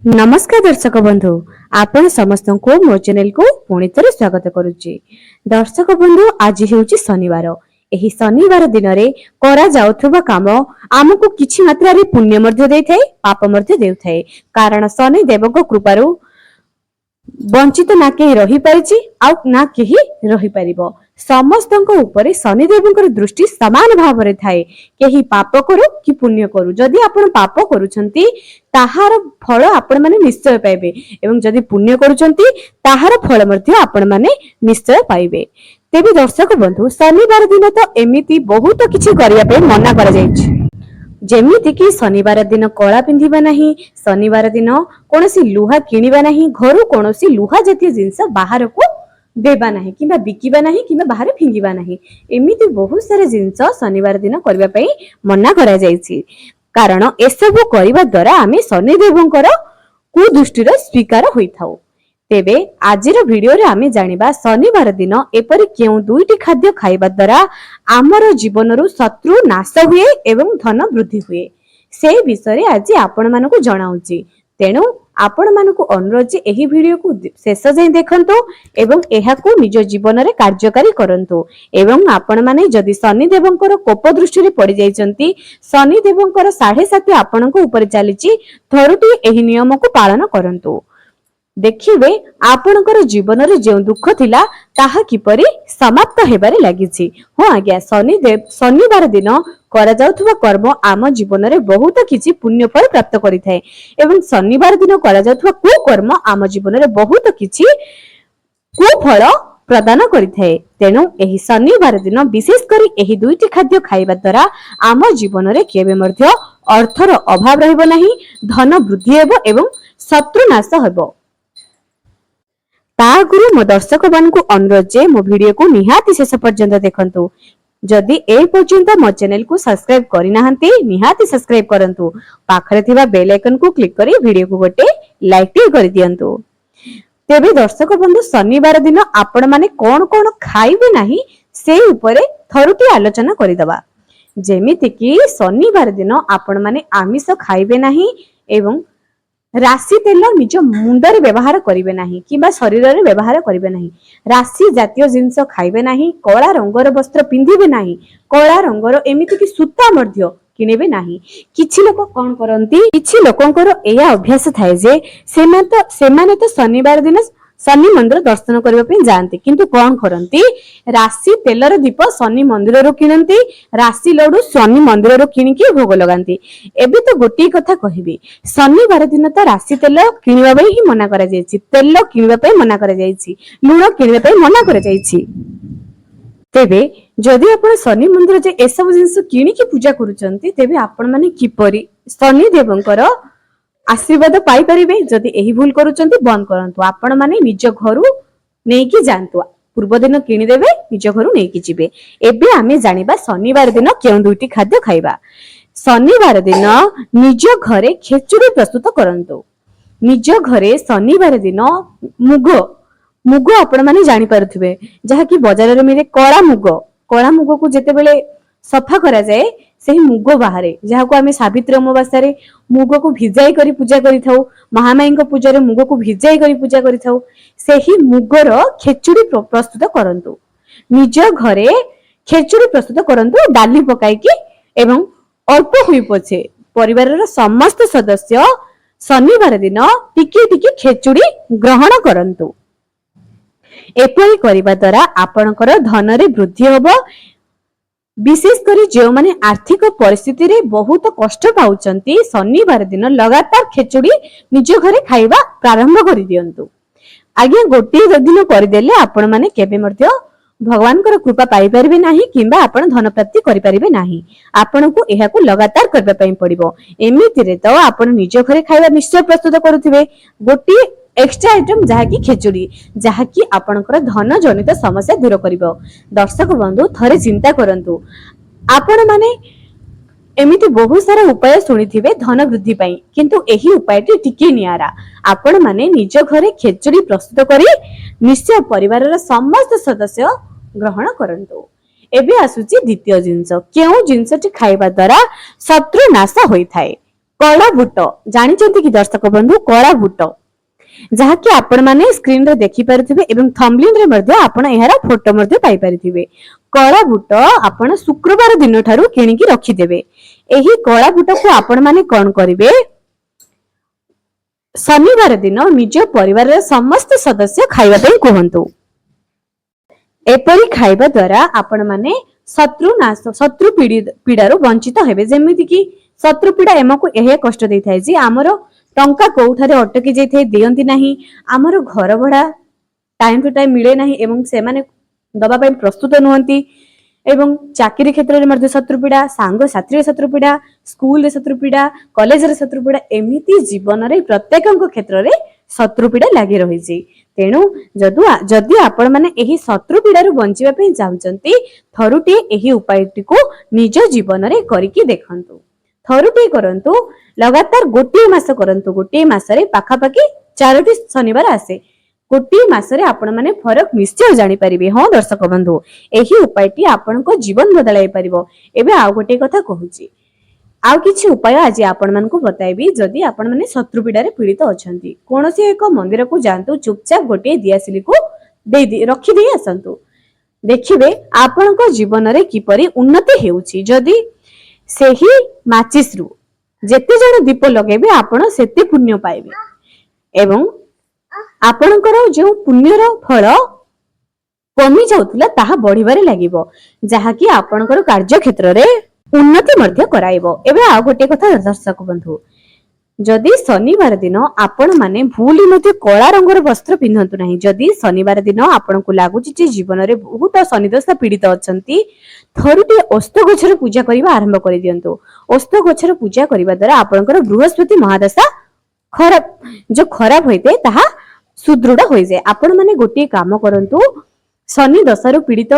नमस्कार दर्शक बंधु आपण समस्त को मो चैनल को पुणी थे स्वागत करुच्ची। दर्शक बंधु आज हेउची शनिवार। एही शनिवार दिन रे करा जाउथबा काम आमको किछि मात्रा रे पुण्य मध्य देथाय पाप मध्य देउथाय। कारण शनि देवको कृपारु वंचित ना केही रही पारिछि आ ना केही रही परिबो। समस्तଙ୍କ ऊपर शनि देवଙ୍କର दृष्टि समान भावरे थाए। केही पाप करू कि पुण्य करू, जदि आपण पाप करूछंती ताहार फल आपण माने निश्चय पाइबे एवं जदि पुण्य करूछंती ताहार फल मध्ये आपण माने निश्चय पाइबे। तेबे दर्शक बंधु शनिवार दिन तो एमिति बहुत किछि करिया पे मना करा जायछि। जेमिति कि शनिवार दिन कला पिंधिबा नहीं, शनिवार दिन कोनोसी लुहा किनिबा नहीं, घरु कोनोसी लुहा जातीय जिंस बाहर को देबा नहीं किंबा बिकिबा नहीं किंबा बाहर फिंगिबा नहीं। एमिति बहुत सारे जिंस शनिवार दिन करबा पई मना करा जायछि। कारण एसबु करबा द्वारा आमे शनि देवंकर कुदृष्टिर स्वीकार होइथाउ। तेबे आजिर वीडियो रे आमे जानिबा शनिवार दिन एपरि केउ दुईटी खाद्य खाइबा द्वारा आमर जीवनरु शत्रु नाश हुए एवं धन वृद्धि हुए से विषय आज आपण मानको जणाउची। तेणु आपण मानको अनुरोध जे एही वीडियो को शेष जाय देखंतो एवं एहाकू निज जीवन रे कार्यकारी करंतो। एवं आपण माने जदि शनि देवंकर कोप दृष्टि रे पड़ी जायचंती, शनि देवंकर 7.5 आपणको ऊपर चलीची, थरुटी एही नियम को पालन करंतो। देखिबे आपणकर जीवन रे जे दुख थिला ताहा किपरि समाप्त हेबारे लागिछि। हो आज्ञा शनिवार दिन करा जाउथबा कर्म आम जीवन रे बहुत किछि पुण्य फल प्राप्त करिथाय एवं शनिवार दिन करा जाउथबा कुकर्म आम जीवन रे बहुत किछि कुफल प्रदान करिथाय। तेणु एही शनिवार दिन विशेष करी एही दुईटी खाद्य खाइबा द्वारा आम जीवन रे केबे मध्य अर्थर अभाव रहइबो नाही, धन वृद्धि हेबो एवं शत्रु नाश हेबो। तागुरु मो दर्शक मानकु अनुरोध जे मो वीडियो को निहाती शेष पर्यंत देखंतु। जदि ए पर्यंत मो चैनल को सब्सक्राइब करि नाहंती निहाती सब्सक्राइब करंतु। पाखरे थिबा बेल आइकन को क्लिक करी वीडियो को गोटे लाइक टी करि दियंतु। तेबे दर्शक बंधु शनिवार दिन आपण माने कोन कोन खाइबे नाही से ऊपरे थरुटी आलोचना करि दबा। जेमिति कि शनिवार दिन आपण माने आमिष खाइबे नाही एवं राशि तेल निज मुंडरे व्यवहार करिवे नाही किबा शरीर रे व्यवहार करिवे नाही, राशि जातीय जिंस खाइबे नाही, कला रंगर वस्त्र पिंधिबे नाही, कला रंगर एमिति कि सूता मध्य किनेबे नाही। किछि लोक कोन करंती, किछि लोकंकर एया अभ्यास थाए जे सेमाने तो शनिवार दिन शनि मंदिर दर्शन करबा पे जानते, किंतु कोन करंती राशि तेलर दीप शनि मंदिर रो किनंती, राशि लडू शनि मंदिर रो किनिकी भोग लगांती। एबे तो गोटी कथा कहिबी, शनिवार दिन तो राशि तेल किनिबा पे ही मना करा जायछि, तेल किनिबा पे मना करा जायछि, लूण किनिबा पे मना करा जायछि। तेबे जदि आपण शनि मंदिर जे एसब जिंस किनिकी पूजा करूचंती, तेबे आपण माने किपरि शनि देवंकर आशीर्वाद पाई परिबे। जदि एही भूल करूचंती बंद करंतु। आपण माने निज घरु नेकी जानतु, पूर्व दिन किनि देबे निज घरु नेकी जिबे। एबे आमे जानिबा शनिवार दिन केउ दुईटी खाद्य खाइबा। शनिवार दिन निज घरे खेचुड़ी प्रस्तुत करंतु। निज घरे शनिवार दिन मुग आपण माने जानि पारुथिबे, जहा कि बाजार रे मिले कळा मुग को जेते बेले सफा करा जाए सेही मुग बाहरे, जहा को आमे सावित्री अमावास्या रे मुग को भिजाई करी पूजा करि थाउ, महामाई को पूजा रे मुग को भिजाई करी पूजा करि थाउ। सेही मुगर खेचुड़ी प्रस्तुत करंतु। निज घरे खेचुड़ी प्रस्तुत करंतु डाली पकाई की एवं अल्प हुई पछे परिवार रो समस्त सदस्य शनिवार दिन टिके टिके खेचुड़ी ग्रहण करंतु। एपरि करिबा द्वारा आपणकर धन रे वृद्धि होबो। विशेष करी जो माने आर्थिक परिस्थिति रे बहुत कष्ट पाउचंती, शनिवार दिन लगातार खेचुड़ी निज घरे खाइबा प्रारंभ करि दियंतु। आज्ञा गोटे दिन करि देले आपण माने केबे मध्य भगवानकर कृपा पाई परिबे नाही किंबा आपण धन प्राप्ति करि परिबे नाही। आपनको एहा को लगातार करबा पई पड़िबो। एमिति रे तो आपण निज घरे खाइबा निश्चय प्रस्तुत करूथिबे गोटे एक्स्ट्रा आइटम जहा कि खेचुड़ी, जहा कि आपणकर धन जनित समस्या दूर करिवो। दर्शक बंधु थरे चिंता करंतु। आपण माने एमिति बहुत सारा उपाय सुनिथिबे धन वृद्धि पई, किंतु एही उपायटी टिके नियारा। आपण माने निज घरे खेचुड़ी प्रस्तुत करी निश्चय परिवार रा समस्त सदस्य ग्रहण करंतु। एबे आसुची द्वितीय जिंस, केउ जिंसटी खाइबा द्वारा शत्रु नाश होई थाए। कला बुट जानिचंती कि दर्शक बंधु कला बुट जहाँकि आपण माने स्क्रीन रे देखि पारुथिबे एवं थंबनेल रे मध्ये आपण एहारा फोटो मध्ये पाई पारिथिबे। कला बुट आपण शुक्रवार दिन ठारू किनिकी रखि देबे। एही कला बुट को आपण माने कोन करिवे शनिवार दिन निज परिवार रे समस्त सदस्य खाइबा पई कहंतु। एपरी खाइबा द्वारा आपण माने शत्रु पीड़ारू वंचित हेबे। जेमिति कि शत्रु पीड़ा एमको एहे कष्ट देई थाए जे हमरो टंका कोठारे अटकी जाई थे दियंती नाही, हमरो घर भड़ा टाइम टू टाइम मिले नाही एवं से माने दबा पई प्रस्तुत नहुंती एवं चाकरी क्षेत्र रे मध्ये शत्रुपीड़ा, सांग साथी रे शत्रुपीड़ा, स्कूल रे शत्रुपीड़ा, कॉलेज रे शत्रुपीड़ा एमिति जीवन रे प्रत्येकक क्षेत्र रे शत्रुपीड़ा लागि रहिछि। तेणु जदि आपण माने एही शत्रुपीड़ा रु बंचिबा पई चाहउचंती थरुटी एही उपायटी को निज जीवन रे करिकि देखंतु। थरुटी करंतु, लगातार गोटे मास करंतु। गोटे मास रे पाखापाखी 4टी शनिवार आसे। गोटे मास रे आपण माने फरक निश्चय जानि परिबे। हां दर्शक बंधु, एही उपायटी आपनको जीवन बदलाई परिबो। एबे आ गोटे कथा कहूची, आउ किछि उपाय आज आपण मानकु बताइबी। जदि आपण माने शत्रुपीड़ा रे पीड़ित अछंती, कोनोसी एक मंदिर को जानतु, चुपचाप गोटे दियासिली को रखि दे आसंतु। देखिबे आपनको जीवन रे किपरि उन्नति हेउची। जदि सेही माचिस रु जेते जण दीप लगेबे आपण सेते पुण्य पाइबे एवं आपणकर जो पुण्यर फल कमी जाउतला ताहा बढ़िबारे लागिबो, जहा कि आपणकर कार्य क्षेत्र रे उन्नति मध्य कराइबो। एबे आ गोटे कथा दर्शक बंधु, जदि शनिवार दिन आपण माने भूली मते कला रंगर वस्त्र पिंधंतु नाही। जदि शनिवार दिन आपनको लागुची जे जीवन रे बहुत शनिदशा पीड़ित अछंती, थरुटी ओस्त गछर पूजा करिबा आरंभ करि दियंतु। ओस्त गछर पूजा करिबा द्वारा आपणकर बृहस्पति महादशा खराब होइते ताहा सुदृढ़ होई जाय। आपण माने गोटे काम करंतु, शनि दशा पीड़ित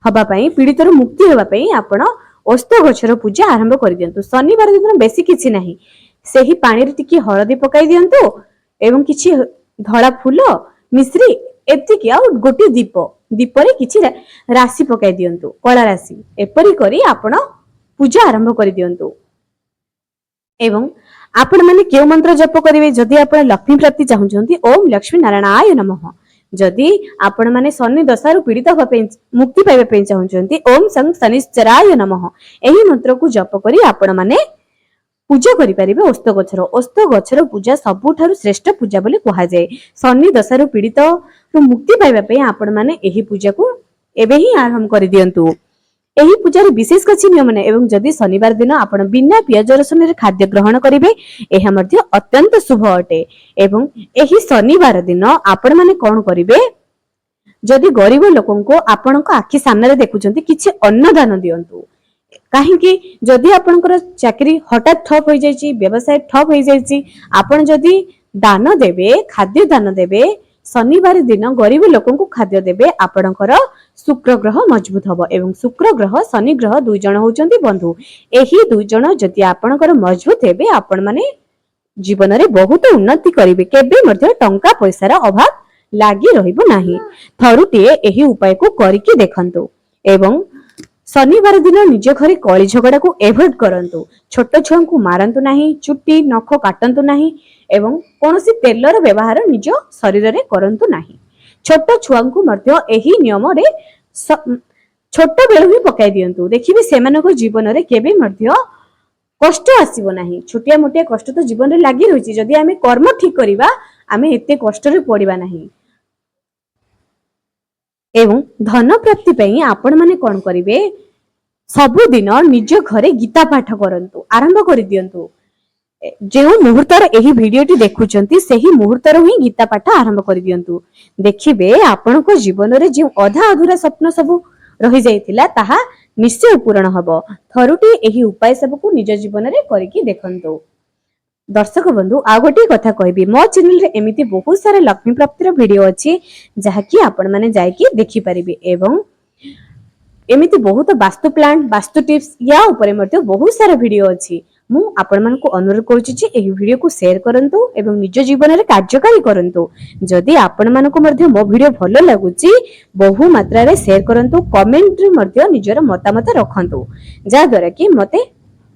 हबा पई, पीड़ित रु मुक्ति हेबा पई आपण ओस्त गछर पूजा आरंभ करि दियंतु। शनिवार दिन बेसी किछि नाही, सेही पानी रे टिकी हळदी पकाई दियंतु एवं किछि धळा फूल मिश्री एतिकी आ गोटे दीप रे किछि राशि पकाई दियंतु, कला राशि। एपरि करी आपण पूजा आरंभ करि दियंतु एवं आपण माने केउ मंत्र जप करिवे। जदि आपण लक्ष्मी प्राप्ति चाहुचंती, ओम लक्ष्मी नारायणाय नमः। जदि आपण माने शनि दशारु पीड़ित होबा पे मुक्ति पाइबा पे चाहुचंती, ओम सं शनिश्चराय नमः। एही मंत्र को जप करी आपण माने पूजा करि परिबे ओस्त गछर। ओस्त गछर पूजा सबुठारु श्रेष्ठ पूजा बोली कहा जाय। शनि दशारु पीड़ित रु मुक्ति पाइबा पे आपण माने एही पूजा को एबे ही आरंभ करि दियंतु। एही पूजार विशेष किछि नियम नै एवं जदि शनिवार दिन आपण बिना पियाज रसुन रे खाद्य ग्रहण करिवे, एहा मध्ये अत्यंत शुभ अटे। एवं एही शनिवार दिन आपण माने कोन करिवे, जदि गरीब लोकन को आपनको आखि सामने रे देखुचंती किछि अन्न दान दियंतु। काहे कि जदि आपनकर चाकरी हठात ठप होई जायछि, व्यवसाय ठप होई जायछि, आपण जदि दान देबे, खाद्य दान देबे, शनिवार दिन गरीब लोकन को खाद्य देबे, आपणकर शुक्र ग्रह मजबूत हबो एवं शुक्र ग्रह शनि ग्रह दुई जण होउचंती बंधु। एही दुई जण जदि आपणकर मजबूत हेबे, आपण माने जीवन रे बहुत उन्नति करिवे। केबे मध्ये टंका पैसार अभाव लागि रहिबो नाही। थरुटिए एही उपाय को करिकि देखंतु एवं शनिवार दिन निज घरे कली झगड़ा को एवॉइड करंतु। छोट छुआ को मारंतु नाही, चुट्टी नख काटंतु नाही एवं कोनोसी तेलर व्यवहार निज शरीर रे करंतु नाही। छोट छुआ को मध्य एही नियम रे छोट बेलु ही पकाई दियंतु। देखिबे सेमानको जीवन रे केबे मध्य कष्ट आसीबो नाही। छोटिया मोटिया कष्ट तो जीवन रे लागि रहिछि, जदि आमे कर्म ठीक करिबा आमे एते कष्ट रे पड़िबा नाही। एवं धन प्राप्ति पई आपण माने कोन करिवे, सबुदिन निज घरे गीता पाठ करंतु, आरंभ करि दियंतु। जो मुहूर्तर एही वीडियोटी देखुचंती सेही मुहूर्तर ही गीता पाठ आरंभ करि दियंतु। देखिबे आपनको जीवन रे जे अधा अधूरा स्वप्न सब रहि जाइतिला ताहा निश्चय पूर्ण हबो। थरुटी एही उपाय सब को निज जीवन रे करिकि देखंतु। दर्शक बंधु आ गोटे कथा कहबी, मो चैनल रे एमिति बहुत सारा लक्ष्मी प्राप्तिर वीडियो अछि जहा कि आपण माने जाय कि देखि परिबे एवं एमिति बहुत वास्तु प्लान वास्तु टिप्स या ऊपर मध्ये बहुत सारा वीडियो अछि। मु आपण मन को अनुरोध करूछि जे एही वीडियो को शेयर करंतु एवं निज जीवन रे कार्यकारी करंतु। जदि आपण मन को मध्ये मो वीडियो भलो लागुछि बहु मात्रा रे शेयर करंतु, कमेंट रे मध्ये निजर मतामत रखंतु, जा द्वारा कि मते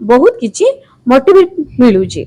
बहुत किछि ମୋଟିଭେଟ୍ ମିଳୁଛି।